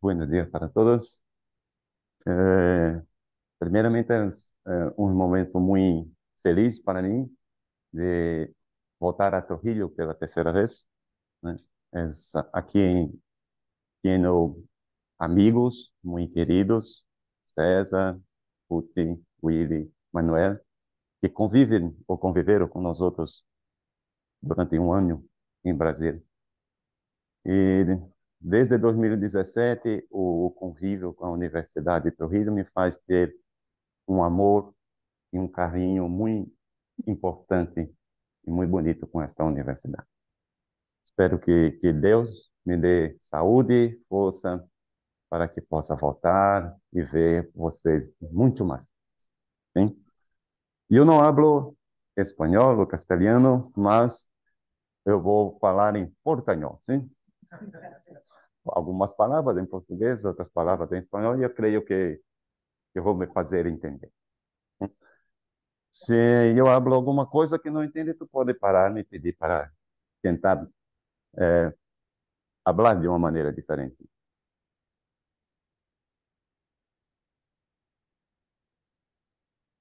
Buenos días para todos. Eh, Primeramente, es un momento muy feliz para mí de voltar a Trujillo pela terceira vez, né? Aqui tenho amigos muito queridos, César, Puti, Willy, Manuel, que convivem ou conviveram com nós outros durante um ano em Brasília. E desde 2017, o convívio com a Universidade de Trujillo me faz ter um amor e um carinho muito importante e muito bonito com esta universidade. Espero que Deus me dê saúde, força para que possa voltar e ver vocês muito mais. Sim? Eu não hablo espanhol ou castelhano, mas eu vou falar em portanhol, sim? Algumas palavras em português, outras palavras em espanhol, e eu creio que vou me fazer entender. Se eu hablo alguma coisa que não entende, tu pode parar e me pedir para tentar hablar de uma maneira diferente.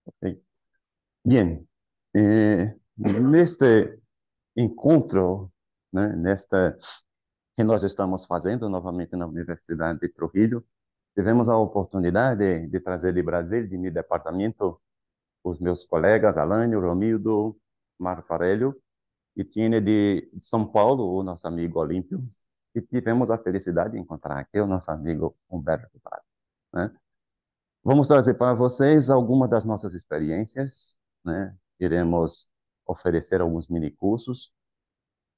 Ok? Bien, neste encontro, né, nesta que nós estamos fazendo novamente na Universidade de Trujillo, tivemos a oportunidade de trazer de Brasília, de meu departamento, os meus colegas Alânio, Romildo, Marco Aurélio, e tinha de São Paulo o nosso amigo Olímpio, e tivemos a felicidade de encontrar aqui o nosso amigo Humberto Vale, né? Vamos trazer para vocês algumas das nossas experiências, né? Iremos oferecer alguns mini cursos,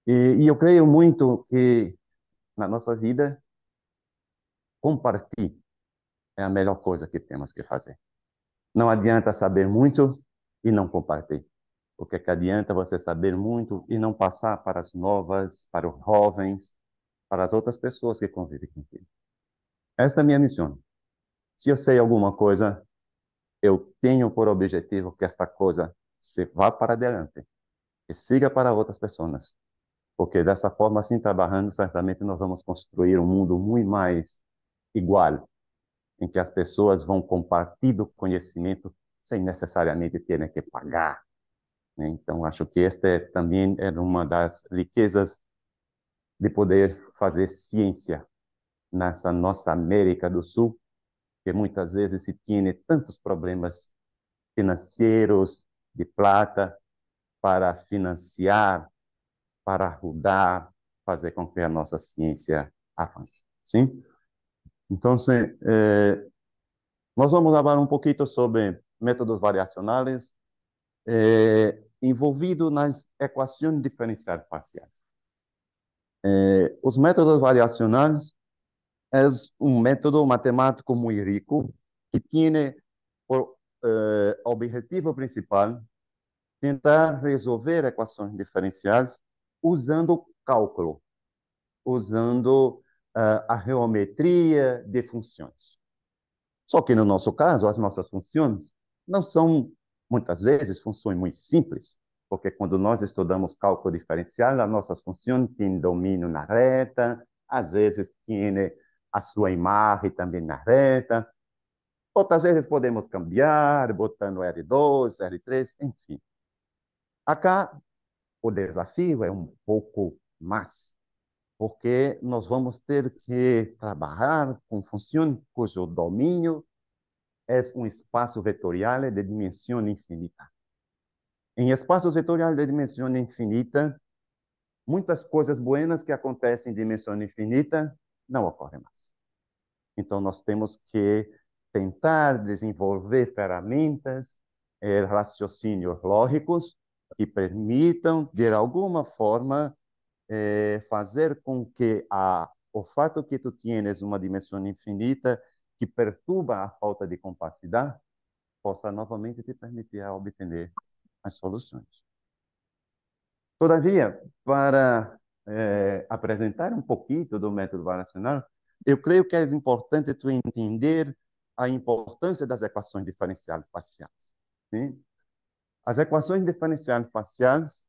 e eu creio muito que na nossa vida, compartilhar é a melhor coisa que temos que fazer. Não adianta saber muito e não compartilhar. O que adianta você saber muito e não passar para as novas, para os jovens, para as outras pessoas que convivem contigo. Esta é a minha missão. Se eu sei alguma coisa, eu tenho por objetivo que esta coisa se vá para adelante e siga para outras pessoas. Porque dessa forma, assim trabalhando, certamente nós vamos construir um mundo muito mais igual, em que as pessoas vão compartilhar do conhecimento sem necessariamente terem que pagar, né? Então, acho que esta também é uma das riquezas de poder fazer ciência nessa nossa América do Sul, que muitas vezes se tem tantos problemas financeiros, de plata, para financiar, para ajudar, fazer com que a nossa ciência avance. Sim? Então, nós vamos falar um pouquinho sobre métodos variacionais envolvidos nas equações diferenciais parciais. Os métodos variacionais é um método matemático muito rico que tem por objetivo principal tentar resolver equações diferenciais usando cálculo, usando a geometria de funções. Só que no nosso caso, as nossas funções não são, muitas vezes, funções muito simples, porque quando nós estudamos cálculo diferencial, as nossas funções têm domínio na reta, às vezes têm a sua imagem também na reta, outras vezes podemos cambiar, botando R2, R3, enfim. Acá, o desafio é um pouco mais, porque nós vamos ter que trabalhar com funções cujo domínio é um espaço vetorial de dimensão infinita. Em espaços vetoriais de dimensão infinita, muitas coisas buenas que acontecem em dimensão infinita não ocorrem mais. Então, nós temos que tentar desenvolver ferramentas, raciocínios lógicos que permitam, de alguma forma, fazer com que o fato que tu tienes uma dimensão infinita que perturba a falta de capacidade possa novamente te permitir obter as soluções. Todavia, para apresentar um pouquinho do método variacional, eu creio que é importante tu entender a importância das equações diferenciais parciais. Sim? As equações diferenciais parciais...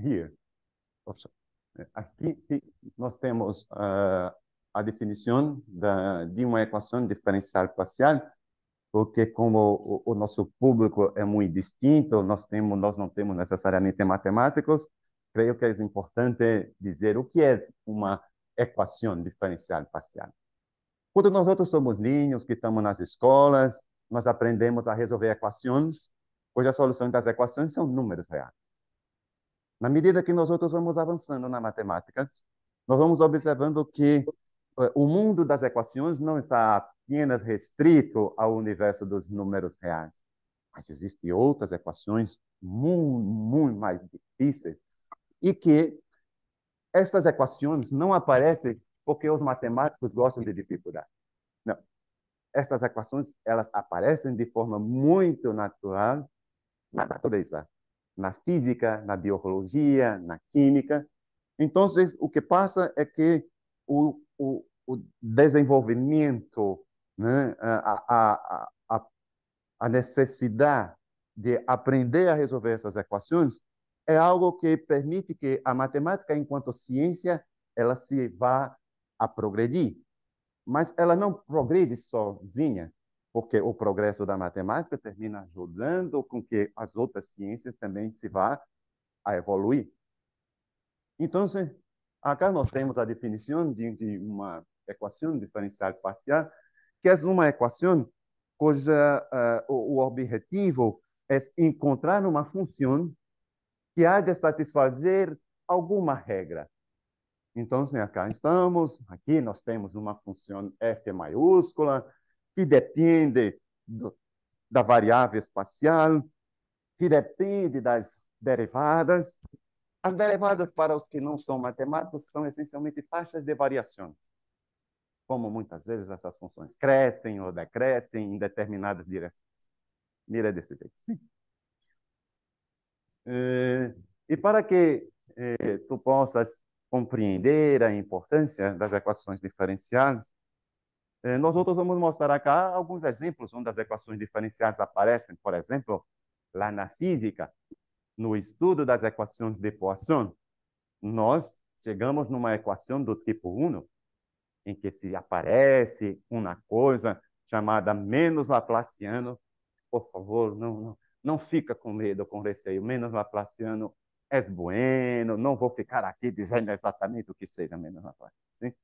here. Aqui nós temos a definição de uma equação diferencial parcial, porque como o nosso público é muito distinto, nós não temos necessariamente matemáticos, creio que é importante dizer o que é uma equação diferencial parcial. Quando nós outros somos ninhos que estamos nas escolas, nós aprendemos a resolver equações, cuja solução das equações são números reais. Na medida que nós outros vamos avançando na matemática, nós vamos observando que o mundo das equações não está apenas restrito ao universo dos números reais, mas existem outras equações muito, muito mais difíceis e que estas equações não aparecem porque os matemáticos gostam de dificuldade. Não. Essas equações, elas aparecem de forma muito natural na natureza, na física, na biologia, na química. Então, o que passa é que o desenvolvimento, né, a necessidade de aprender a resolver essas equações é algo que permite que a matemática, enquanto ciência, ela se vá a progredir. Mas ela não progride sozinha, porque o progresso da matemática termina ajudando com que as outras ciências também se vá a evoluir. Então, acá nós temos a definição de uma equação diferencial parcial, que é uma equação cuja o objetivo é encontrar uma função que há de satisfazer alguma regra. Então, aqui nós temos uma função f maiúscula, que depende da variável espacial, que depende das derivadas. As derivadas, para os que não são matemáticos, são essencialmente taxas de variação. Como muitas vezes essas funções crescem ou decrescem em determinadas direções. Mira desse jeito. Sim. E para que tu possas compreender a importância das equações diferenciais, nós outros vamos mostrar acá alguns exemplos onde as equações diferenciais aparecem. Por exemplo, lá na física, no estudo das equações de Poisson, nós chegamos numa equação do tipo 1, em que se aparece uma coisa chamada menos Laplaciano. Por favor, não fica com medo, com receio. Menos Laplaciano é bueno, não vou ficar aqui dizendo exatamente o que seja menos Laplaciano. Sim?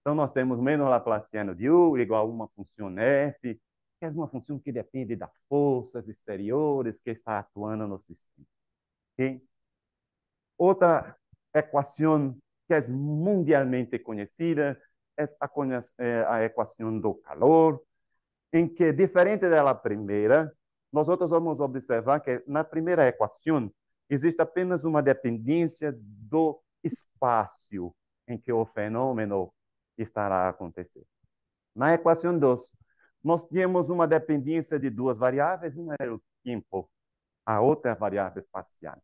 Então, nós temos menos Laplaciano de U igual a uma função f, que é uma função que depende das forças exteriores que está atuando no sistema. Okay? Outra equação que é mundialmente conhecida é a equação do calor, em que, diferente da primeira, nós outros vamos observar que na primeira equação existe apenas uma dependência do espaço em que o fenômeno estará a acontecer. Na equação 2, nós temos uma dependência de duas variáveis, uma é o tempo, a outra é a variável espacial.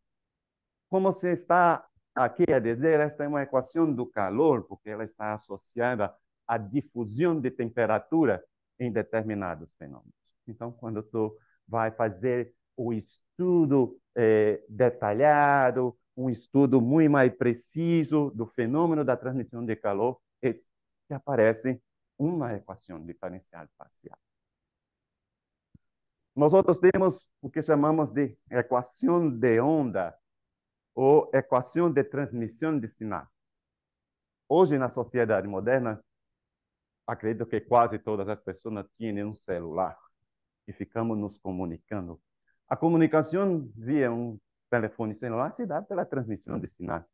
Como se está aqui a dizer, esta é uma equação do calor, porque ela está associada à difusão de temperatura em determinados fenômenos. Então, quando tu vai fazer o estudo detalhado, um estudo muito mais preciso do fenômeno da transmissão de calor, esse que aparece uma equação diferencial parcial. Nós outros temos o que chamamos de equação de onda, ou equação de transmissão de sinal. Hoje, na sociedade moderna, acredito que quase todas as pessoas têm um celular e ficamos nos comunicando. A comunicação via um telefone celular se dá pela transmissão de sinal.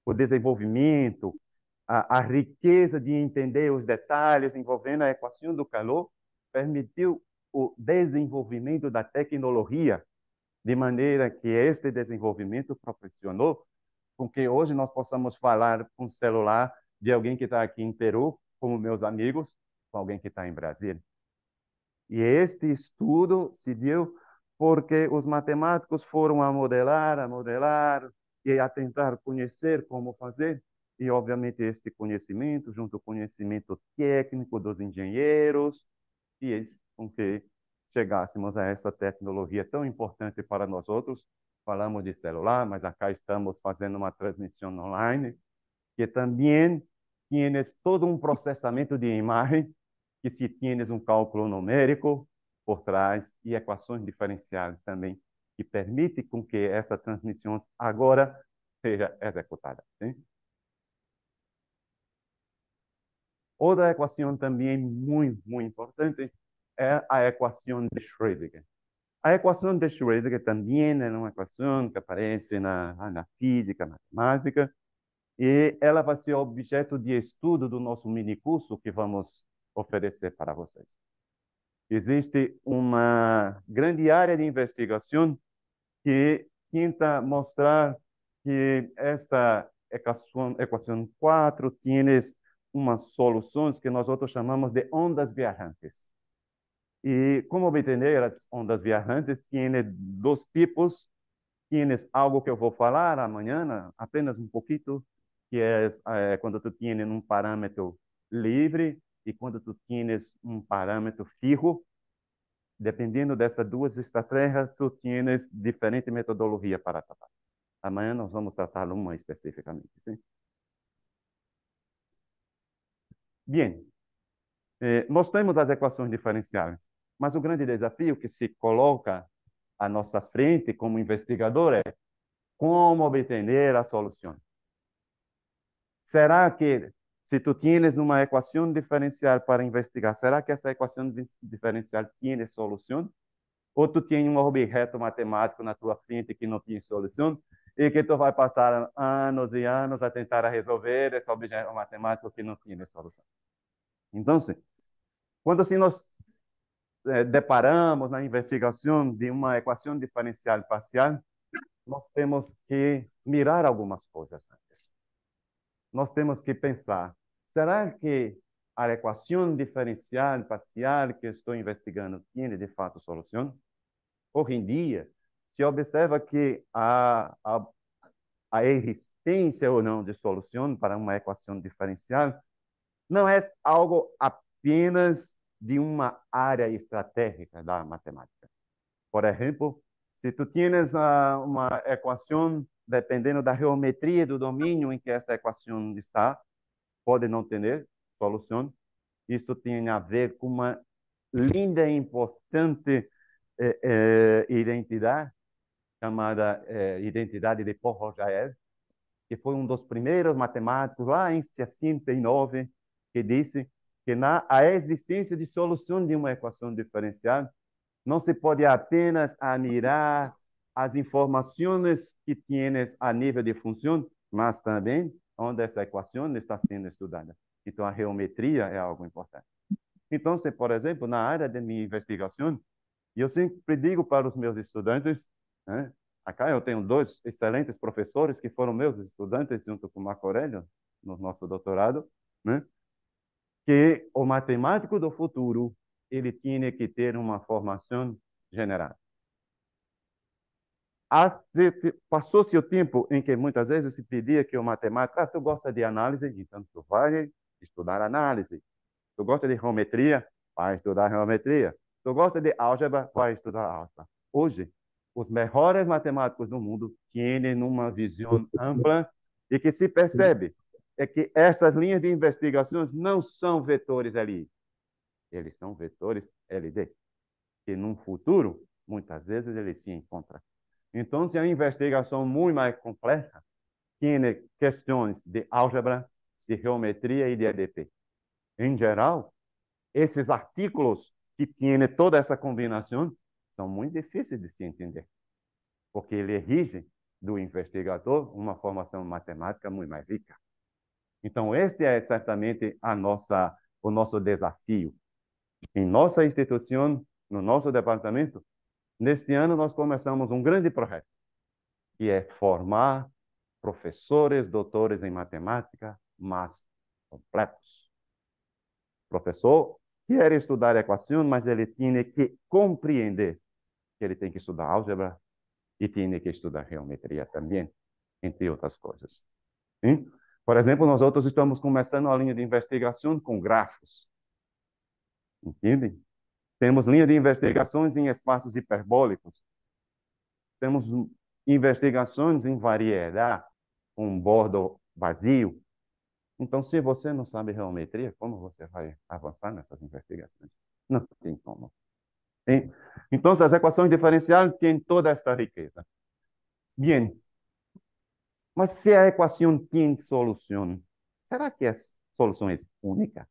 O desenvolvimento, a riqueza de entender os detalhes envolvendo a equação do calor permitiu o desenvolvimento da tecnologia, de maneira que este desenvolvimento proporcionou com que hoje nós possamos falar com o celular de alguém que está aqui em Peru, como meus amigos, com alguém que está em Brasília. E este estudo se deu porque os matemáticos foram a modelar e a tentar conhecer como fazer. E, obviamente, este conhecimento, junto com o conhecimento técnico dos engenheiros, fez com que chegássemos a essa tecnologia tão importante para nós outros, falamos de celular, mas acá estamos fazendo uma transmissão online, que também tienes todo um processamento de imagem, que se tienes um cálculo numérico por trás e equações diferenciais também, que permite com que essa transmissão agora seja executada. Sim? Outra equação também muito importante é a equação de Schrödinger. A equação de Schrödinger também é uma equação que aparece na física, matemática, e ela vai ser objeto de estudo do nosso minicurso que vamos oferecer para vocês. Existe uma grande área de investigação que tenta mostrar que esta equação 4 tem umas soluções que nós outros chamamos de ondas viajantes. E como obter as ondas viajantes? Tem dois tipos. Tienes algo que eu vou falar amanhã, apenas um pouquinho, que é quando tu tienes um parâmetro livre e quando tu tienes um parâmetro fijo. Dependendo dessas duas estratégias, tu tienes diferente metodologia para tratar. Amanhã nós vamos tratar uma especificamente. Sim? Bem, nós temos as equações diferenciais, mas o grande desafio que se coloca à nossa frente como investigador é como obter a solução. Será que, se tu tienes uma equação diferencial para investigar, será que essa equação diferencial tem solução? Ou tu tem um objeto matemático na tua frente que não tem solução e que tu vai passar anos e anos a tentar resolver esse objeto matemático que não tem solução? Então, quando assim nós deparamos na investigação de uma equação diferencial parcial, nós temos que mirar algumas coisas antes. Nós temos que pensar, será que a equação diferencial parcial que estou investigando tem de fato solução? Hoje em dia, se observa que a existência ou não de solução para uma equação diferencial não é algo apenas de uma área estratégica da matemática. Por exemplo, se tu tienes uma equação, dependendo da geometria do domínio em que esta equação está, pode não ter solução. Isso tem a ver com uma linda e importante identidade, chamada identidade de Pohojaev, que foi um dos primeiros matemáticos lá em 69, que disse que a existência de solução de uma equação diferencial não se pode apenas admirar as informações que tienes a nível de função, mas também onde essa equação está sendo estudada. Então, a geometria é algo importante. Então, se, por exemplo, na área de minha investigação, eu sempre digo para os meus estudantes, né, acá eu tenho dois excelentes professores que foram meus estudantes junto com o Marco Aurélio, no nosso doutorado, né, que o matemático do futuro ele tinha que ter uma formação general. Passou-se o tempo em que muitas vezes se pedia que o matemático, tu gosta de análise, então tu vai estudar análise. Tu gosta de geometria, vai estudar geometria. Tu gosta de álgebra, vai estudar álgebra. Hoje, os melhores matemáticos do mundo têm uma visão ampla e que se percebe é que essas linhas de investigações não são vetores LI, eles são vetores LD, que num futuro, muitas vezes, eles se encontram. Então, se é uma investigação muito mais complexa, tem questões de álgebra, de geometria e de EDP. Em geral, esses artículos que têm toda essa combinação são muito difíceis de se entender, porque ele exige do investigador uma formação matemática muito mais rica. Então, este é certamente o nosso desafio. Em nossa instituição, no nosso departamento, neste ano nós começamos um grande projeto, que é formar professores, doutores em matemática, mas completos. O professor quer estudar equação, mas ele tem que compreender que ele tem que estudar álgebra e tem que estudar geometria também, entre outras coisas. Sim? Por exemplo, nós outros estamos começando a linha de investigação com grafos. Entendem? Temos linha de investigações em espaços hiperbólicos. Temos investigações em variedade, um bordo vazio. Então, se você não sabe geometria, como você vai avançar nessas investigações? Não tem como. Então, as equações diferenciais têm toda esta riqueza. Bem, mas se a equação tem solução, será que a solução é única?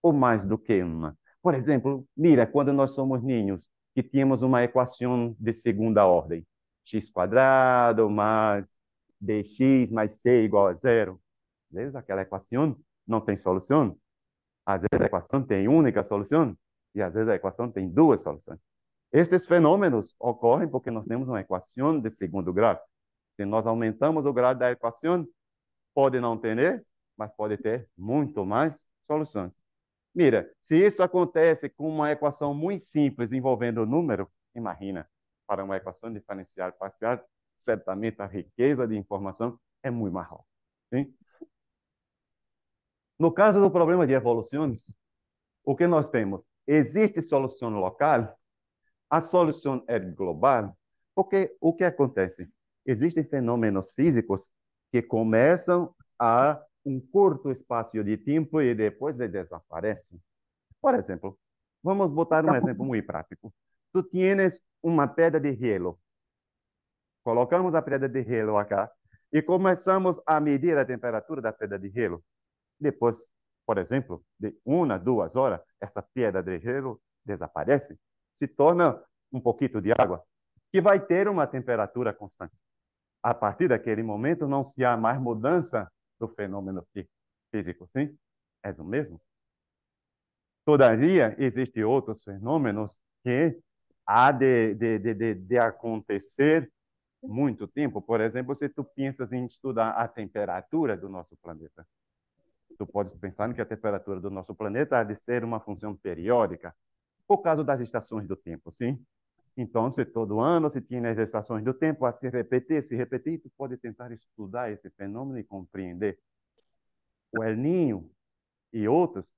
Ou mais do que uma? Por exemplo, mira, quando nós somos ninhos, que tínhamos uma equação de segunda ordem. X quadrado mais bx mais c igual a zero. Às vezes aquela equação não tem solução. Às vezes a equação tem única solução. E às vezes a equação tem duas soluções. Estes fenômenos ocorrem porque nós temos uma equação de segundo grau. Se nós aumentamos o grau da equação, pode não ter, mas pode ter muito mais soluções. Mira, se isso acontece com uma equação muito simples envolvendo número, imagina, para uma equação diferencial parcial, certamente a riqueza de informação é muito maior. Sim? No caso do problema de evoluções, o que nós temos? Existe solução local, a solução é global, porque o que acontece? Existem fenômenos físicos que começam a um curto espaço de tempo e depois desaparecem. Por exemplo, vamos botar um exemplo muito prático. Tu tienes uma pedra de gelo. Colocamos a pedra de gelo acá e começamos a medir a temperatura da pedra de gelo. Depois, por exemplo, de 1, 2 horas, essa pedra de gelo desaparece, se torna um pouquinho de água, que vai ter uma temperatura constante. A partir daquele momento, não se há mais mudança do fenômeno físico, sim? É o mesmo. Todavia, existem outros fenômenos que há de acontecer muito tempo. Por exemplo, se tu pensas em estudar a temperatura do nosso planeta, tu podes pensar que a temperatura do nosso planeta há de ser uma função periódica, por causa das estações do tempo, sim? Então, se todo ano se tinha as estações do tempo a se repetir, tu pode tentar estudar esse fenômeno e compreender. O El Niño e outros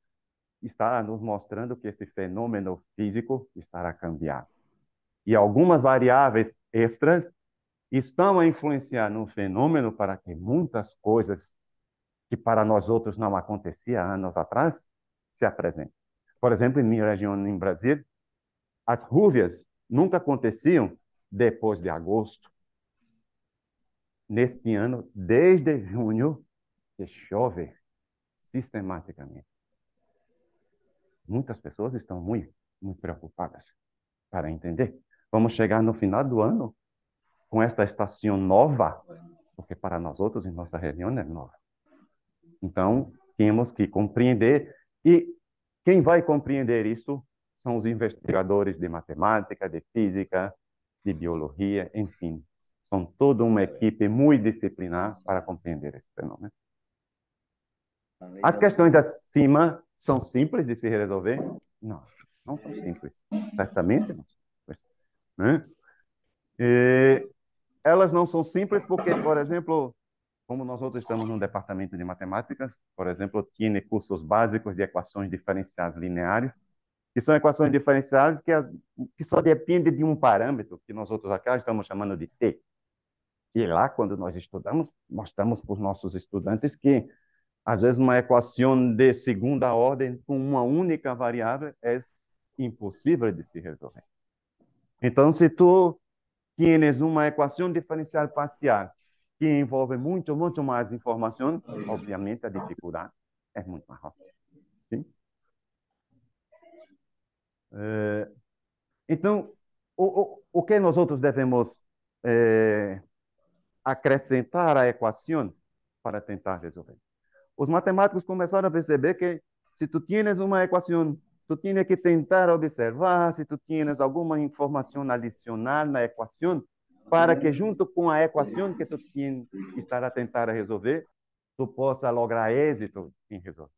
está nos mostrando que este fenômeno físico estará cambiando. E algumas variáveis extras estão a influenciar no fenômeno para que muitas coisas que para nós outros não acontecia anos atrás se apresentem. Por exemplo, em minha região, em Brasília, as chuvas nunca aconteciam depois de agosto. Neste ano, desde junho, que chove sistematicamente. Muitas pessoas estão muito preocupadas para entender. Vamos chegar no final do ano com esta estação nova, porque para nós outros, em nossa região, é nova. Então, temos que compreender, e quem vai compreender isso são os investigadores de matemática, de física, de biologia, enfim. São toda uma equipe muito disciplinar para compreender esse fenômeno. As questões acima são simples de se resolver? Não, não são simples. Certamente não são simples. Né? Elas não são simples porque, por exemplo, como nós outros estamos no departamento de matemáticas, por exemplo, tem cursos básicos de equações diferenciais lineares, que são equações diferenciais que só dependem de um parâmetro, que nós outros aqui estamos chamando de t. E lá, quando nós estudamos, mostramos para os nossos estudantes que, às vezes, uma equação de segunda ordem com uma única variável é impossível de se resolver. Então, se tu tienes uma equação diferencial parcial que envolve muito mais informação, obviamente a dificuldade é muito maior. Sim? Então, o que nós outros devemos acrescentar à equação para tentar resolver? Os matemáticos começaram a perceber que se tu tienes uma equação, tu tienes que tentar observar se tu tienes alguma informação adicional na equação para que junto com a equação que tu tienes que estar a tentar resolver, tu possa lograr êxito em resolver.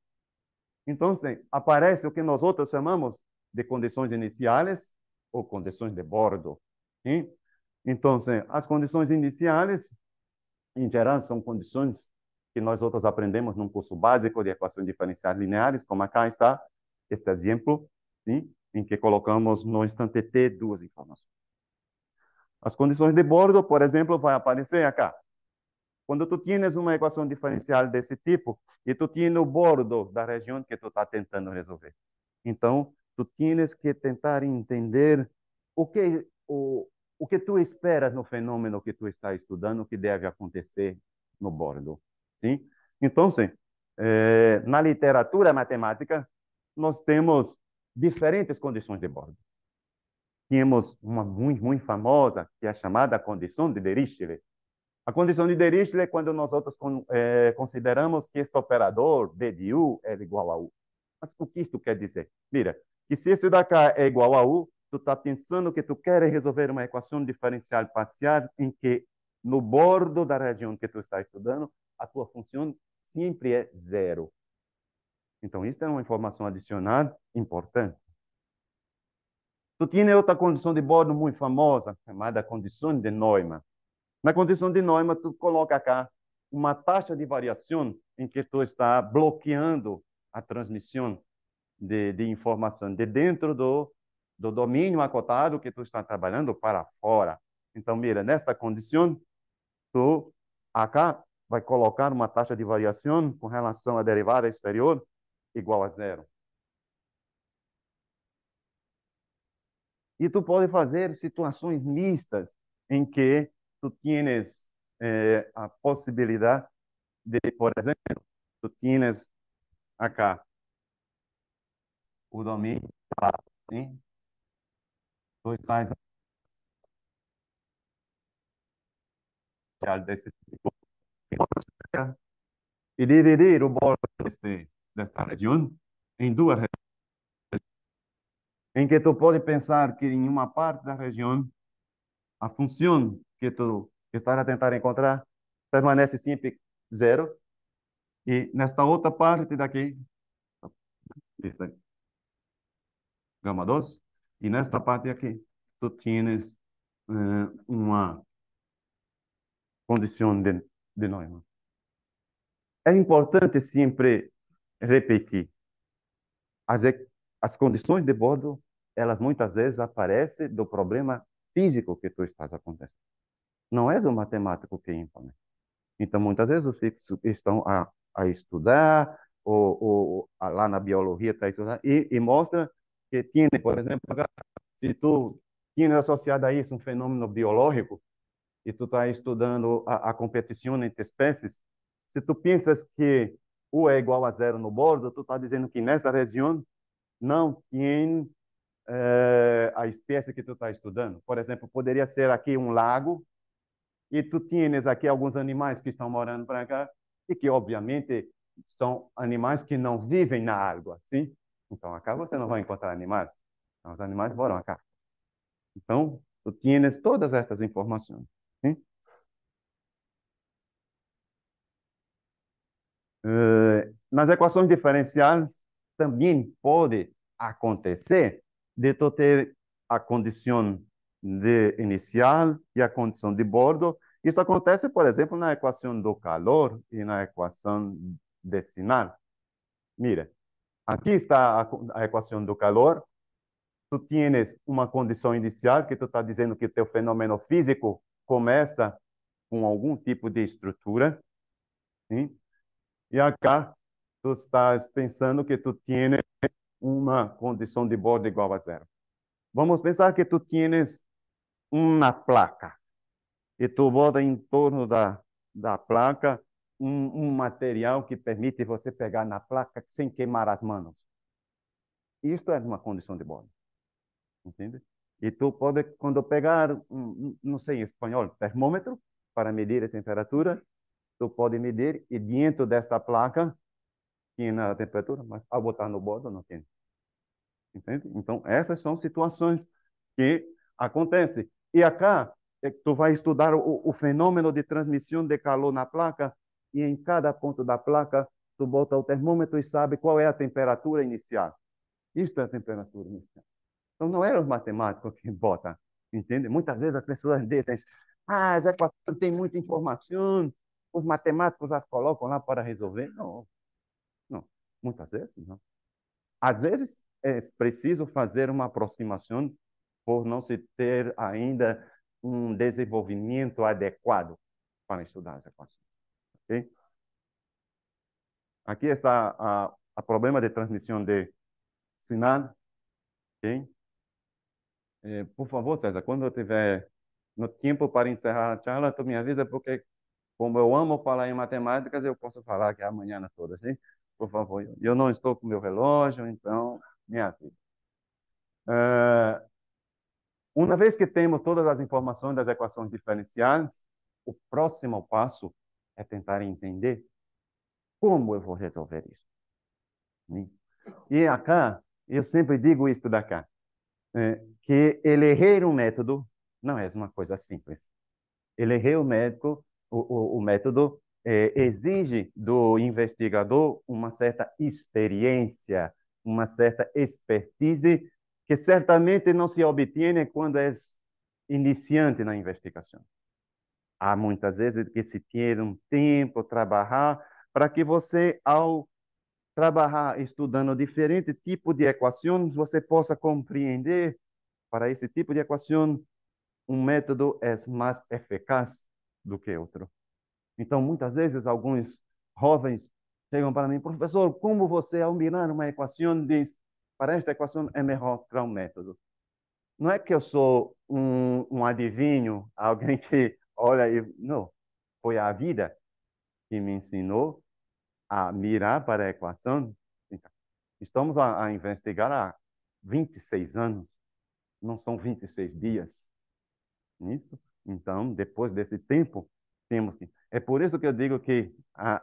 Então, aparece o que nós outros chamamos de condições iniciais ou condições de bordo. Sim? Então, as condições iniciais, em geral, são condições que nós outros aprendemos num curso básico de equações diferenciais lineares, como acá está este exemplo, sim? Em que colocamos no instante t duas informações. As condições de bordo, por exemplo, vai aparecer acá. Quando tu tienes uma equação diferencial desse tipo, e tu tienes o bordo da região que tu está tentando resolver. Então, tu tienes que tentar entender o que tu esperas no fenômeno que tu está estudando, que deve acontecer no bordo. Sim? Então, na literatura matemática, nós temos diferentes condições de bordo. Temos uma muito famosa, que é a chamada condição de Dirichlet. A condição de Dirichlet é quando nós outros consideramos que este operador, B de U, é igual a U. Mas o que isso quer dizer? Mira, que se esse daqui é igual a U, tu está pensando que tu queres resolver uma equação diferencial parcial em que no bordo da região que tu está estudando, a tua função sempre é zero. Então, isso é uma informação adicional importante. Tu tens outra condição de bordo muito famosa, chamada condição de Neumann. Na condição de Neumann, tu coloca cá uma taxa de variação em que tu está bloqueando a transmissão de informação de dentro do domínio acotado que tu está trabalhando para fora. Então, mira, nesta condição, tu acá vai colocar uma taxa de variação com relação à derivada exterior igual a zero. E tu pode fazer situações mistas em que tu tienes a possibilidade de, por exemplo, tu tienes acá o domínio, sim? Tu estás desse tipo e dividir o bordo desta região em duas regiões, em que tu pode pensar que em uma parte da região a função que tu estás a tentar encontrar permanece sempre zero e nesta outra parte daqui, esta gama 2, e nesta parte aqui tu tienes uma condição de Neumann. É importante sempre repetir. As, as condições de bordo, elas muitas vezes aparecem do problema físico que tu estás acontecendo. Não és o matemático que impõe. Então, muitas vezes os físicos estão a estudar, ou lá na biologia está estudando, e mostra que tem, por exemplo, se tu tienes associado a isso um fenômeno biológico, e tu está estudando a competição entre espécies, se tu pensas que U é igual a zero no bordo, tu está dizendo que nessa região não tem a espécie que tu está estudando. Por exemplo, poderia ser aqui um lago e tu tienes aqui alguns animais que estão morando para cá e que, obviamente, são animais que não vivem na água, sim? Então, acá você não vai encontrar animais. Os animais moram acá. Então, tu tienes todas essas informações, sim? Nas equações diferenciais, também pode acontecer de tu ter a condição de inicial e a condição de bordo. Isso acontece, por exemplo, na equação do calor e na equação de sinal. Mira, aqui está a equação do calor. Tu tienes uma condição inicial que tu está dizendo que o teu fenômeno físico começa com algum tipo de estrutura, sim? E acá tu estás pensando que tu tienes uma condição de bordo igual a zero. Vamos pensar que tu tienes uma placa e tu bota em torno da placa um material que permite você pegar na placa sem queimar as mãos. Isto é uma condição de bordo, entende? E tu pode, quando pegar, não sei em espanhol, termômetro, para medir a temperatura, tu pode medir e dentro desta placa tinha a temperatura, mas ao botar no bordo não tem. Entende? Então, essas são situações que acontecem. E acá, tu vai estudar o fenômeno de transmissão de calor na placa, e em cada ponto da placa, tu bota o termômetro e sabe qual é a temperatura inicial. Isto é a temperatura inicial. Então, não é os matemáticos que botam, entende? Muitas vezes as pessoas dizem, as equações têm muita informação, os matemáticos as colocam lá para resolver. Não, não. Muitas vezes, não. Às vezes é preciso fazer uma aproximação por não se ter ainda um desenvolvimento adequado para estudar as equações. Okay? Aqui está a problema de transmissão de sinal. Okay? Por favor, César, quando eu tiver no tempo para encerrar a charla, tu me avisa, porque como eu amo falar em matemáticas, eu posso falar que é amanhã toda, assim? Por favor. Eu não estou com meu relógio, então me avisa. Uma vez que temos todas as informações das equações diferenciais, o próximo passo é tentar entender como eu vou resolver isso. E acá, eu sempre digo isso daqui, que eleger um método não é uma coisa simples. Eleger o método exige do investigador uma certa experiência, uma certa expertise que certamente não se obtém quando é iniciante na investigação. Há muitas vezes que se tem um tempo trabalhar para que você, ao trabalhar estudando diferentes tipos de equações, você possa compreender para esse tipo de equação um método é mais eficaz do que outro. Então, muitas vezes, alguns jovens chegam para mim, professor, como você, ao mirar uma equação, diz, para esta equação é melhor para um método. Não é que eu sou um adivinho, alguém que olha e... Não, foi a vida que me ensinou a mirar para a equação. Estamos a investigar há 26 anos, não são 26 dias. Nisso. Então, depois desse tempo, temos que... É por isso que eu digo que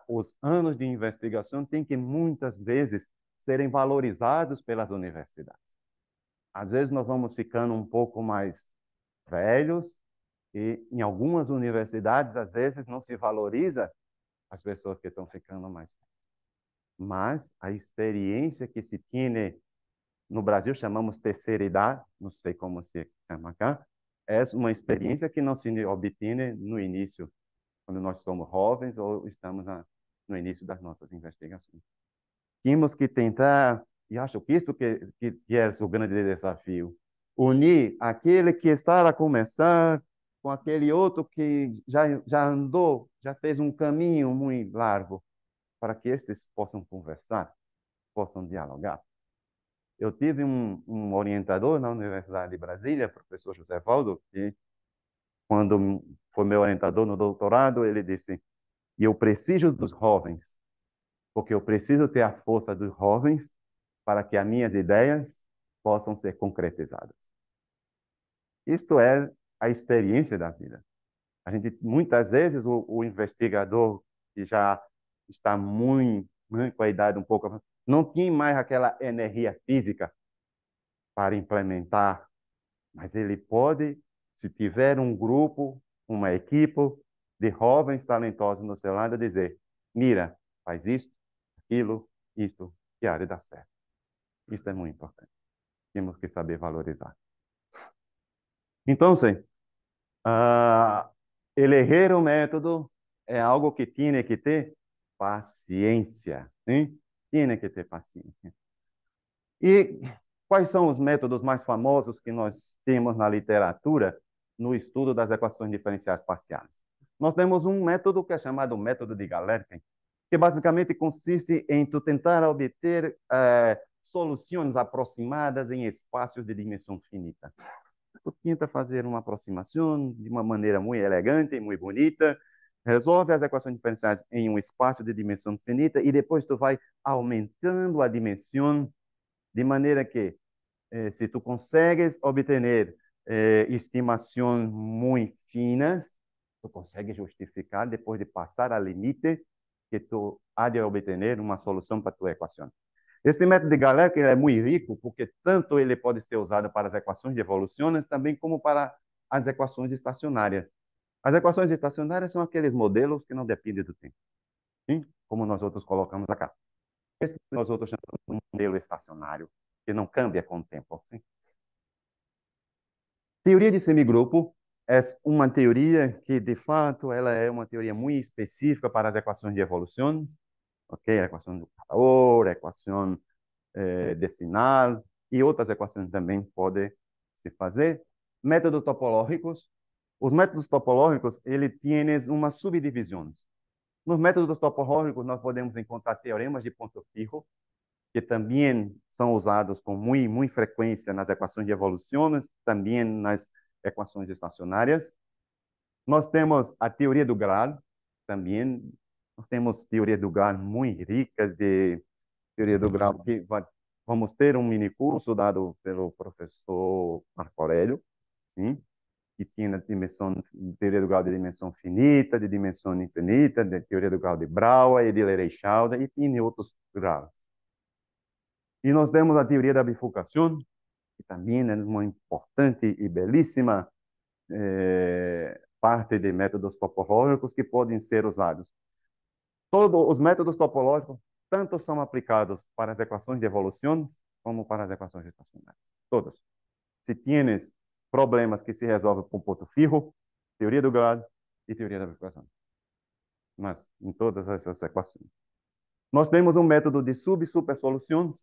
os anos de investigação têm que, muitas vezes, serem valorizados pelas universidades. Às vezes, nós vamos ficando um pouco mais velhos e, em algumas universidades, às vezes, não se valoriza as pessoas que estão ficando mais velhas. Mas a experiência que se tem no Brasil chamamos terceira idade, não sei como se chama cá, é uma experiência que não se obtém no início, quando nós somos jovens ou estamos no início das nossas investigações. Temos que tentar, e acho que isso que é o grande desafio, unir aquele que está a começar com aquele outro que já andou, já fez um caminho muito largo, para que estes possam conversar, possam dialogar. Eu tive um orientador na Universidade de Brasília, professor José Valdo, que quando foi meu orientador no doutorado, ele disse, e eu preciso dos jovens, porque eu preciso ter a força dos jovens para que as minhas ideias possam ser concretizadas. Isto é a experiência da vida. A gente, muitas vezes, o investigador que já está muito, com a idade um pouco, não tem mais aquela energia física para implementar, mas ele pode, se tiver um grupo, uma equipe de jovens talentosos no seu lado, dizer, mira, faz isto, aquilo, isto, que há de dar certo. Isso é muito importante. Temos que saber valorizar. Então, eleger um método é algo que tem que ter paciência. Hein? Tem que ter paciência. E quais são os métodos mais famosos que nós temos na literatura no estudo das equações diferenciais parciais? Nós temos um método que é chamado método de Galerkin, que basicamente consiste em tu tentar obter soluções aproximadas em espaços de dimensão finita. Tu tenta fazer uma aproximação de uma maneira muito elegante e muito bonita, resolve as equações diferenciais em um espaço de dimensão finita e depois tu vai aumentando a dimensão de maneira que, se tu consegues obter estimações muito finas, tu consegue justificar depois de passar a limite que tu há de obter uma solução para a tua equação. Este método de Galerkin é muito rico porque tanto ele pode ser usado para as equações de evoluções, também como para as equações estacionárias. As equações estacionárias são aqueles modelos que não dependem do tempo, sim? Como nós outros colocamos acá. Esse nós outros chamamos de modelo estacionário, que não cambia com o tempo. Sim? Teoria de semigrupo é uma teoria que, de fato, ela é uma teoria muito específica para as equações de evoluções, ok? A equação do calor, a equação de sinal e outras equações também podem se fazer. Métodos topológicos, Os métodos topológicos, ele têm umas subdivisões. Nos métodos topológicos, nós podemos encontrar teoremas de ponto fijo, que também são usados com muita frequência nas equações de evolução, também nas equações estacionárias. Nós temos a teoria do grau, também. Nós temos teoria do grau muito ricas de teoria do grau, que vamos ter um mini curso dado pelo professor Marco Aurélio, sim? Que tinha a dimensão, teoria do grau de dimensão finita, de dimensão infinita, de teoria do grau de Brouwer e de Leray-Schauder, e tinha outros graus. E nós temos a teoria da bifurcação, que também é uma importante e belíssima parte de métodos topológicos que podem ser usados. Todos os métodos topológicos tanto são aplicados para as equações de evolução como para as equações estacionárias. Todos. Se tienes problemas que se resolvem com ponto fijo, teoria do grau e teoria da bifurcação. Mas em todas essas equações. Nós temos um método de sub-supersoluções,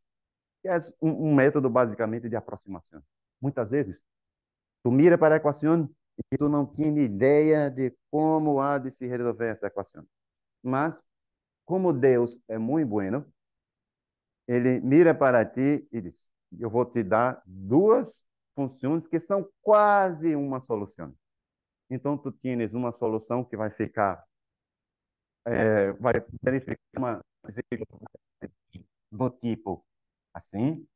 que é um método basicamente de aproximação. Muitas vezes, tu mira para a equação e tu não tens ideia de como há de se resolver essa equação. Mas, como Deus é muito bueno, ele mira para ti e diz: eu vou te dar duas funções que são quase uma solução. Então, tu tens uma solução que vai ficar, vai verificar uma do tipo assim.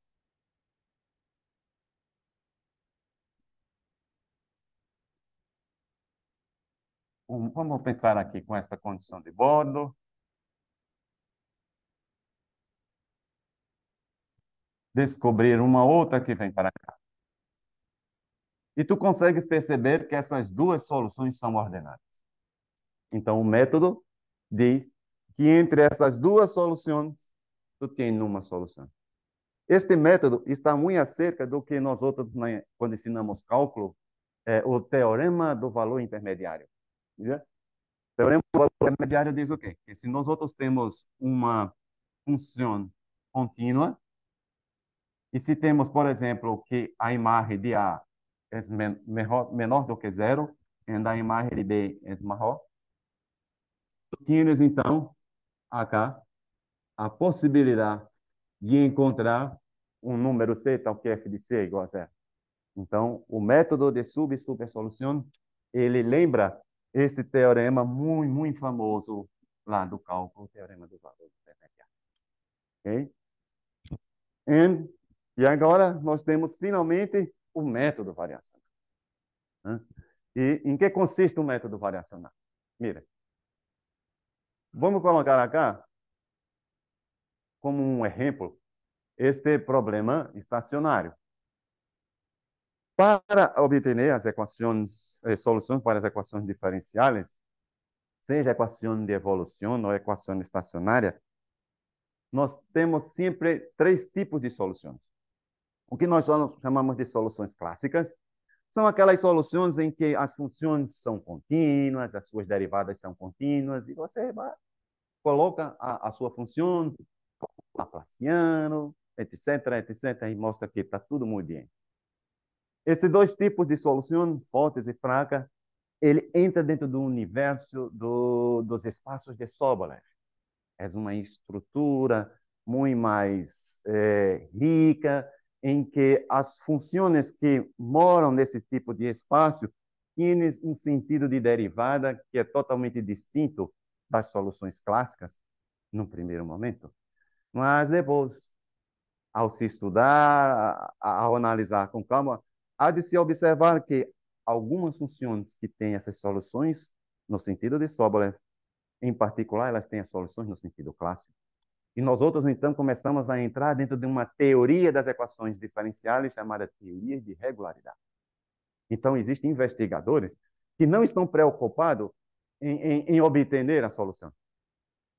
Vamos pensar aqui com essa condição de bordo. Descobrir uma outra que vem para cá. E tu consegues perceber que essas duas soluções são ordenadas. Então, o método diz que entre essas duas soluções, tu tens uma solução. Este método está muito acerca do que nós outros, quando ensinamos cálculo, o teorema do valor intermediário. O teorema do valor intermediário diz o quê? Que se nós outros temos uma função contínua, e se temos, por exemplo, que a imagem de A é menor do que zero, e a imagem de B é maior, tu tienes, então, acá, a possibilidade de encontrar um número C, tal que f de C é igual a zero. Então, o método de sub-supersolução, ele lembra este teorema muito famoso lá do cálculo, o teorema do valor intermediário. Ok? E agora nós temos finalmente o método variacional. Né? E em que consiste o método variacional? Mira, vamos colocar acá como um exemplo este problema estacionário. Para obter as equações, soluções para as equações diferenciais, seja equação de evolução ou equação estacionária, nós temos sempre três tipos de soluções. O que nós chamamos de soluções clássicas são aquelas soluções em que as funções são contínuas, as suas derivadas são contínuas, e você coloca a sua função, laplaciano, etc., etc., e mostra que está tudo muito bem. Esses dois tipos de soluções, fortes e fracas, ele entra dentro do universo dos espaços de Sobolev. É uma estrutura muito mais rica, em que as funções que moram nesse tipo de espaço têm um sentido de derivada que é totalmente distinto das soluções clássicas, no primeiro momento. Mas depois, ao se estudar, ao analisar com calma, há de se observar que algumas funções que têm essas soluções no sentido de Sobolev, em particular, elas têm as soluções no sentido clássico. E nós outros, então, começamos a entrar dentro de uma teoria das equações diferenciais chamada teoria de regularidade. Então, existem investigadores que não estão preocupados em obter a solução.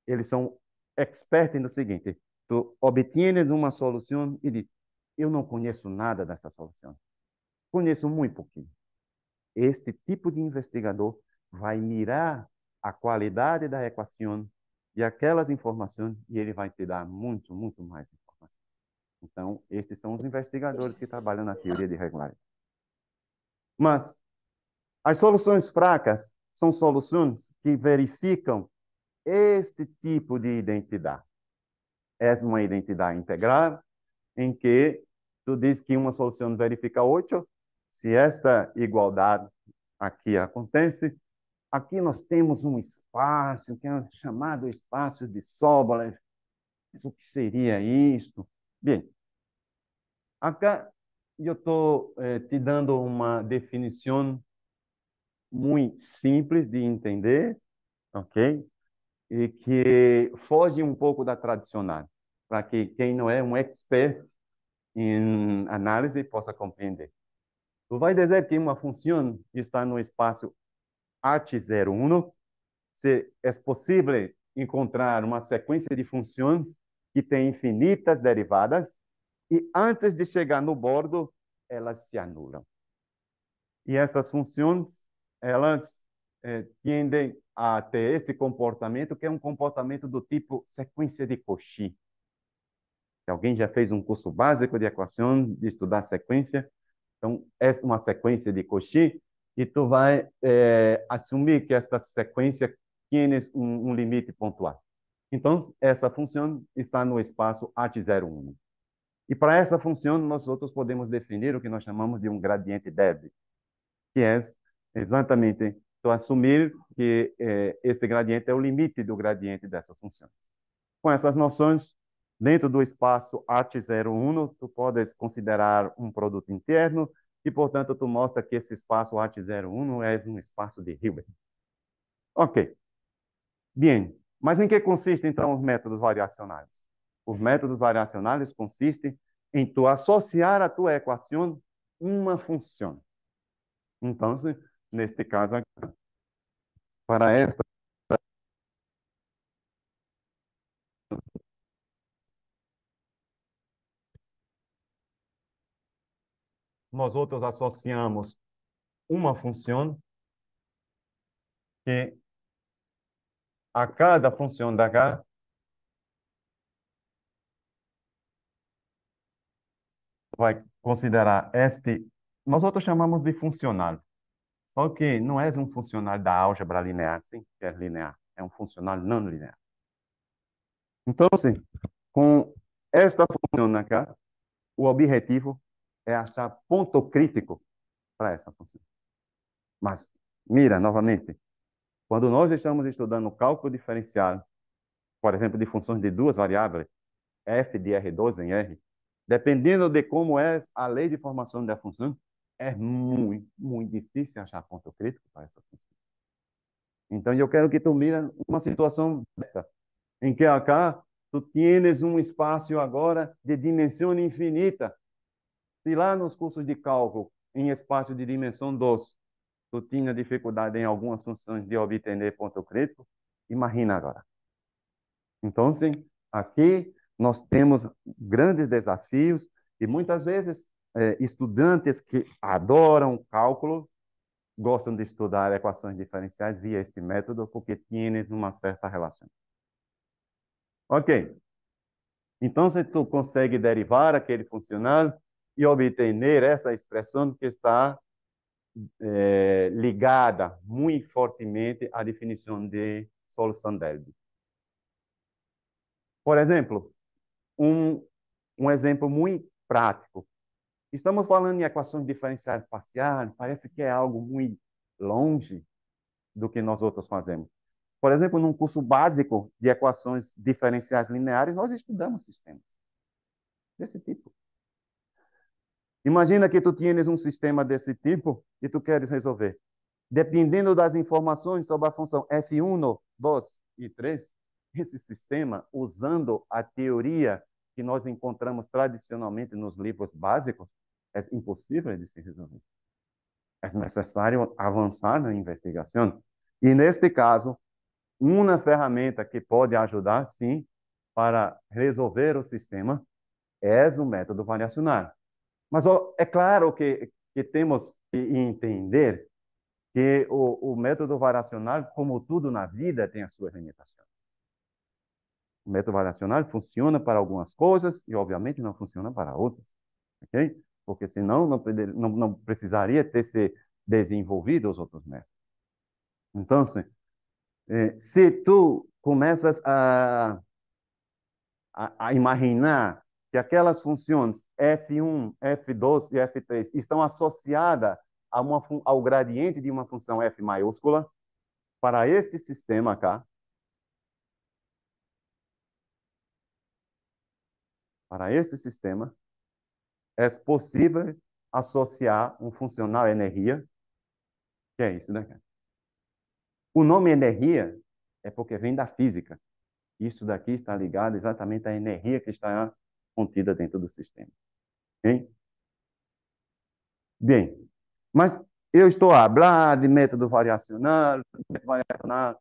Eles são expertos no seguinte: tu obtienes uma solução e diz, eu não conheço nada dessa solução. Conheço muito pouquinho. Este tipo de investigador vai mirar a qualidade da equação e aquelas informações e ele vai te dar muito mais informação. Então, estes são os investigadores que trabalham na teoria de regularidade. Mas, As soluções fracas são soluções que verificam este tipo de identidade. Essa é uma identidade integral em que tu diz que uma solução verifica 8. Se esta igualdade aqui acontece, aqui nós temos um espaço que é chamado espaço de Sobolev. Mas o que seria isto? Bem, acá eu estou te dando uma definição muito simples de entender, ok? E que foge um pouco da tradicional, para que quem não é um expert em análise possa compreender. Tu vai dizer que uma função está no espaço H01, se é possível encontrar uma sequência de funções que tem infinitas derivadas e antes de chegar no bordo, elas se anulam. E estas funções, elas tendem a ter este comportamento, que é um comportamento do tipo sequência de Cauchy. Se alguém já fez um curso básico de equação, de estudar sequência, então é uma sequência de Cauchy, e tu vai assumir que esta sequência tem um limite pontual. Então, essa função está no espaço H01. E para essa função, nós outros podemos definir o que nós chamamos de um gradiente Debye, que é exatamente tu assumir que esse gradiente é o limite do gradiente dessa função. Com essas noções, dentro do espaço H01, tu podes considerar um produto interno e, portanto, tu mostra que esse espaço H01 é um espaço de Hilbert. Ok. Bem, mas em que consistem, então, os métodos variacionais? Os métodos variacionais consistem em tu associar a tua equação uma função. Então, neste caso, para esta, nós outros associamos uma função que a cada função da H vai considerar este, nós outros chamamos de funcional. Só que não é um funcional da álgebra linear, sim, que é linear, é um funcional não linear. Então, assim, com esta função aqui, o objetivo é achar ponto crítico para essa função. Mas, mira, novamente, quando nós estamos estudando cálculo diferencial, por exemplo, de funções de duas variáveis, f de R2 em R, dependendo de como é a lei de formação da função, é muito, muito difícil achar ponto crítico para essa função. Então, eu quero que tu mira uma situação desta, em que acá tu tienes um espaço agora de dimensão infinita. Se lá nos cursos de cálculo, em espaço de dimensão 2, tu tinha dificuldade em algumas funções de obter ponto crítico, imagina agora. Então, sim, aqui nós temos grandes desafios e muitas vezes estudantes que adoram cálculo gostam de estudar equações diferenciais via este método porque têm uma certa relação. Ok. Então, se tu consegue derivar aquele funcional e obter essa expressão que está ligada muito fortemente à definição de solução Delby. Por exemplo, um exemplo muito prático. Estamos falando em equações diferenciais parciais, parece que é algo muito longe do que nós outros fazemos. Por exemplo, num curso básico de equações diferenciais lineares, nós estudamos sistemas desse tipo. Imagina que tu tienes um sistema desse tipo e tu queres resolver. Dependendo das informações sobre a função f1, 2 e 3, esse sistema, usando a teoria que nós encontramos tradicionalmente nos livros básicos, é impossível de se resolver. É necessário avançar na investigação. E, neste caso, uma ferramenta que pode ajudar, sim, para resolver o sistema é o método variacional. Mas é claro que temos que entender que o método variacional, como tudo na vida, tem as suas limitações. O método variacional funciona para algumas coisas e, obviamente, não funciona para outras. Ok? Porque senão não precisaria ter se desenvolvido os outros métodos. Então, se tu começas a imaginar que aquelas funções F1, F2 e F3 estão associadas ao gradiente de uma função F maiúscula, para este sistema cá, para este sistema, é possível associar um funcional energia, que é isso, né? O nome energia é porque vem da física. Isso daqui está ligado exatamente à energia que está contida dentro do sistema. Hein? Bem, mas eu estou a falar de método variacional. O método variacional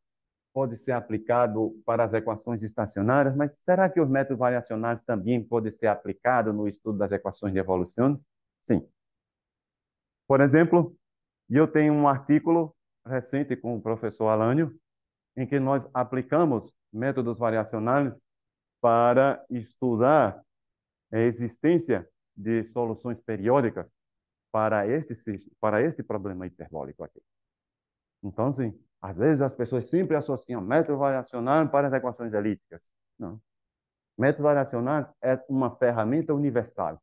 pode ser aplicado para as equações estacionárias, mas será que os métodos variacionais também podem ser aplicados no estudo das equações de evolução? Sim. Por exemplo, eu tenho um artigo recente com o professor Alânio, em que nós aplicamos métodos variacionais para estudar a existência de soluções periódicas para este problema hiperbólico aqui. Então, sim, às vezes as pessoas sempre associam método variacional para as equações elípticas. Não. Método variacional é uma ferramenta universal.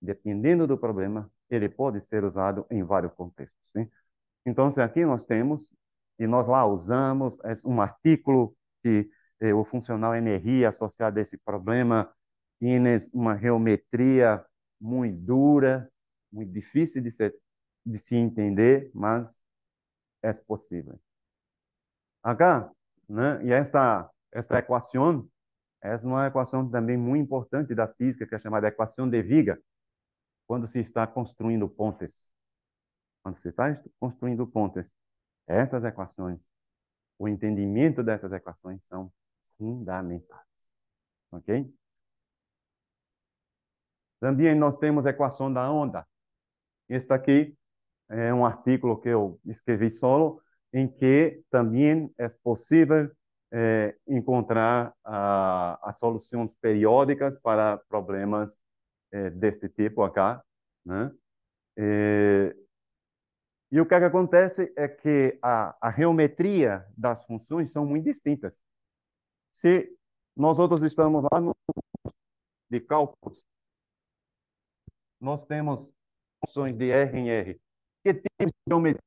Dependendo do problema, ele pode ser usado em vários contextos. Sim? Então, aqui nós temos, e nós lá usamos, um artigo que o funcional energia associado a esse problema tem uma geometria muito dura, muito difícil de se entender, mas é possível. Acá, né, e esta equação é uma equação também muito importante da física, que é chamada equação de Viga, quando se está construindo pontes. Quando se está construindo pontes, essas equações, o entendimento dessas equações são fundamentais. Ok? Também nós temos a equação da onda. Este aqui é um artigo que eu escrevi solo, em que também é possível encontrar as soluções periódicas para problemas deste tipo acá, né? E o que acontece é que a geometria das funções são muito distintas. Se nós outros estamos lá no de cálculos, nós temos funções de R em R. Que temos geometria?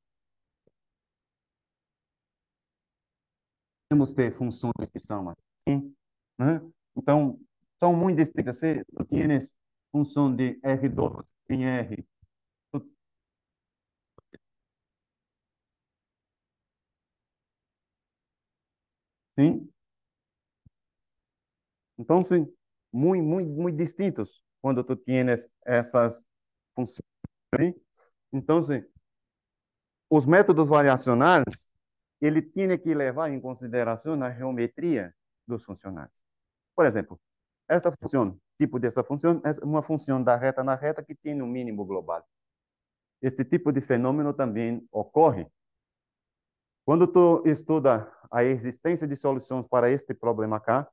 Temos ter funções que são assim, né? Então, são muito distintas. Se tu tienes função de R2 em R, tu... sim? Então, sim, muito distintos quando tu tienes essas funções. Sim? Então, sim, os métodos variacionais, ele tinha que levar em consideração a geometria dos funcionais. Por exemplo, esta função, tipo dessa função, é uma função da reta na reta que tem um mínimo global. Esse tipo de fenômeno também ocorre quando tu estuda a existência de soluções para este problema cá.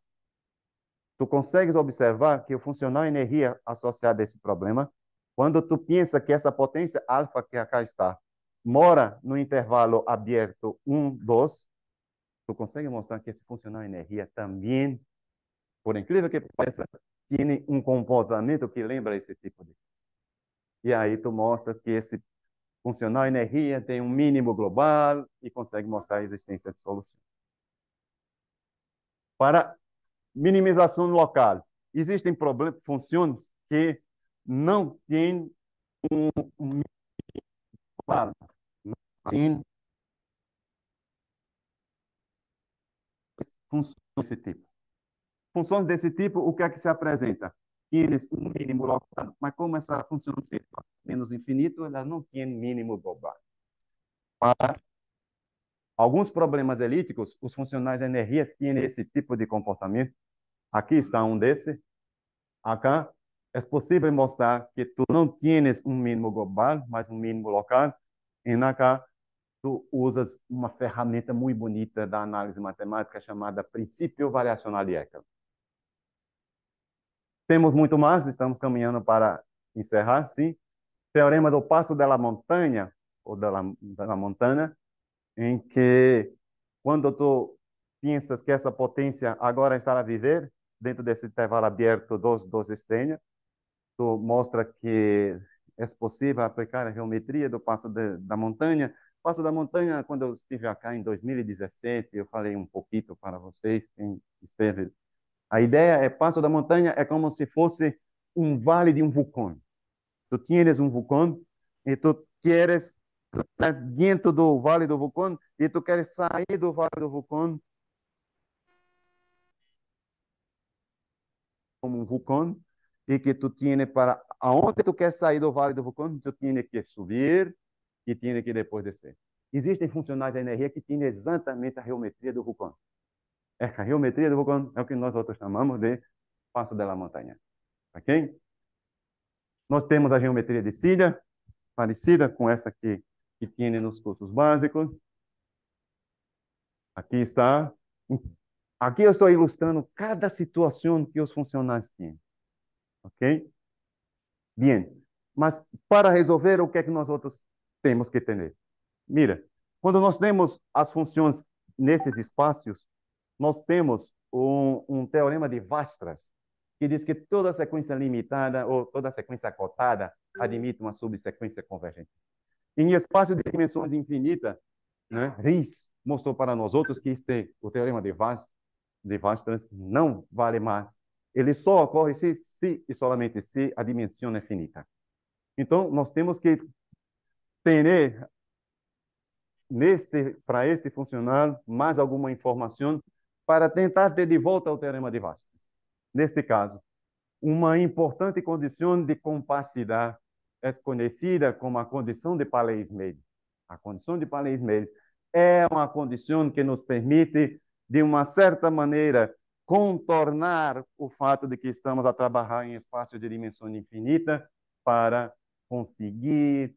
Tu consegues observar que o funcional energia associada a esse problema, quando tu pensa que essa potência alfa que acá está mora no intervalo aberto 1, 2, tu consegue mostrar que esse funcional energia também, por incrível que pareça, tem um comportamento que lembra esse tipo de. E aí tu mostra que esse funcional energia tem um mínimo global e consegue mostrar a existência de solução. Para minimização local, existem funções que não têm um global, não têm funções desse tipo. Funções desse tipo, o que é que se apresenta? Eles um mínimo local, mas como essa função é menos infinito, ela não tem mínimo global. Para alguns problemas elípticos, os funcionais de energia têm esse tipo de comportamento. Aqui está um desse. Acá é possível mostrar que tu não tienes um mínimo global, mas um mínimo local. E acá tu usas uma ferramenta muito bonita da análise matemática chamada princípio variacional de Haeckel. Temos muito mais, estamos caminhando para encerrar, sim. Teorema do passo da montanha ou da montanha, em que quando tu pensas que essa potência agora está a viver dentro desse intervalo aberto dos estrelas, tu mostra que é possível aplicar a geometria do passo da montanha. Passo da montanha, quando eu estive aqui em 2017, eu falei um pouquinho para vocês, quem esteve. A ideia é, passo da montanha é como se fosse um vale de um vulcão. Tu tienes um vulcão e tu queres, tu estás dentro do vale do vulcão e tu queres sair do vale do vulcão como um vulcão e que tu tienes para aonde tu quer sair do vale do vulcão, tu tienes que subir e tienes que depois descer. Existem funcionais da energia que têm exatamente a geometria do vulcão. Essa geometria do vulcão é o que nós outros chamamos de passo da montanha. Ok? Nós temos a geometria de Silla, parecida com essa que tem nos cursos básicos. Aqui está. Aqui eu estou ilustrando cada situação que os funcionais têm. Ok? Bem. Mas para resolver, o que é que nós outros temos que ter? Mira, quando nós temos as funções nesses espaços, nós temos um teorema de Weierstrass, que diz que toda sequência limitada ou toda sequência acotada admite uma subsequência convergente. Em espaço de dimensões infinitas, né, Ries mostrou para nós outros que o teorema de Weierstrass não vale mais. Ele só ocorre se e somente se a dimensão é finita. Então, nós temos que ter para este funcional mais alguma informação para tentar ter de volta o teorema de Weierstrass. Neste caso, uma importante condição de compacidade é conhecida como a condição de Paley-Smith. A condição de Paley-Smith é uma condição que nos permite, de uma certa maneira, contornar o fato de que estamos a trabalhar em espaço de dimensão infinita para conseguir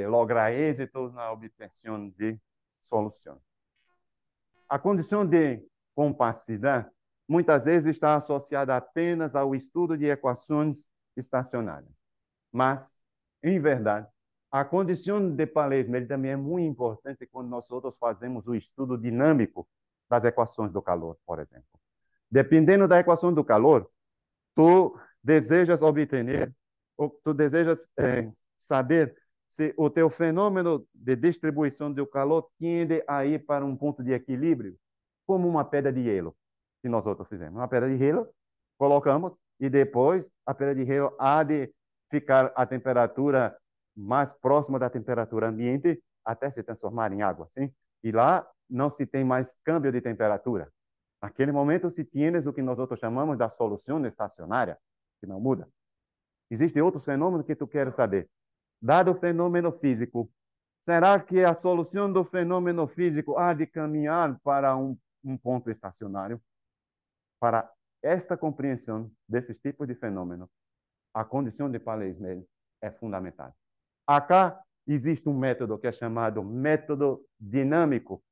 lograr êxitos na obtenção de solução. A condição de compacidade muitas vezes está associada apenas ao estudo de equações estacionárias. Mas, em verdade, a condição de Paley-Smith também é muito importante quando nós outros fazemos o estudo dinâmico das equações do calor, por exemplo. Dependendo da equação do calor, tu desejas obter, ou tu desejas saber se o teu fenômeno de distribuição do calor tende a ir para um ponto de equilíbrio, como uma pedra de gelo, que nós outros fizemos. Uma pedra de gelo, colocamos, e depois a pedra de gelo há de ficar a temperatura mais próxima da temperatura ambiente até se transformar em água, sim? E lá não se tem mais câmbio de temperatura. Naquele momento, se tienes o que nós outros chamamos da solução estacionária, que não muda. Existem outros fenômenos que tu queres saber. Dado o fenômeno físico, será que a solução do fenômeno físico há de caminhar para um ponto estacionário? Para esta compreensão desses tipos de fenômenos, a condição de Paley-Smith é fundamental. Acá existe um método que é chamado método dinâmico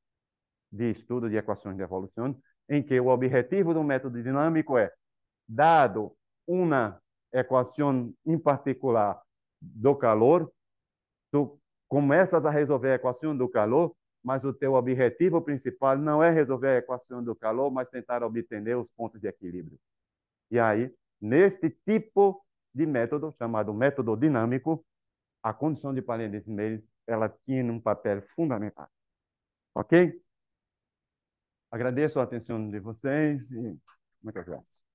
de estudo de equações de evolução, em que o objetivo do método dinâmico é, dado uma equação em particular do calor, tu começas a resolver a equação do calor, mas o teu objetivo principal não é resolver a equação do calor, mas tentar obter os pontos de equilíbrio. E aí, neste tipo de método, chamado método dinâmico, a condição de Paley-Smith, ela tinha um papel fundamental. Ok? Agradeço a atenção de vocês e muitas graças.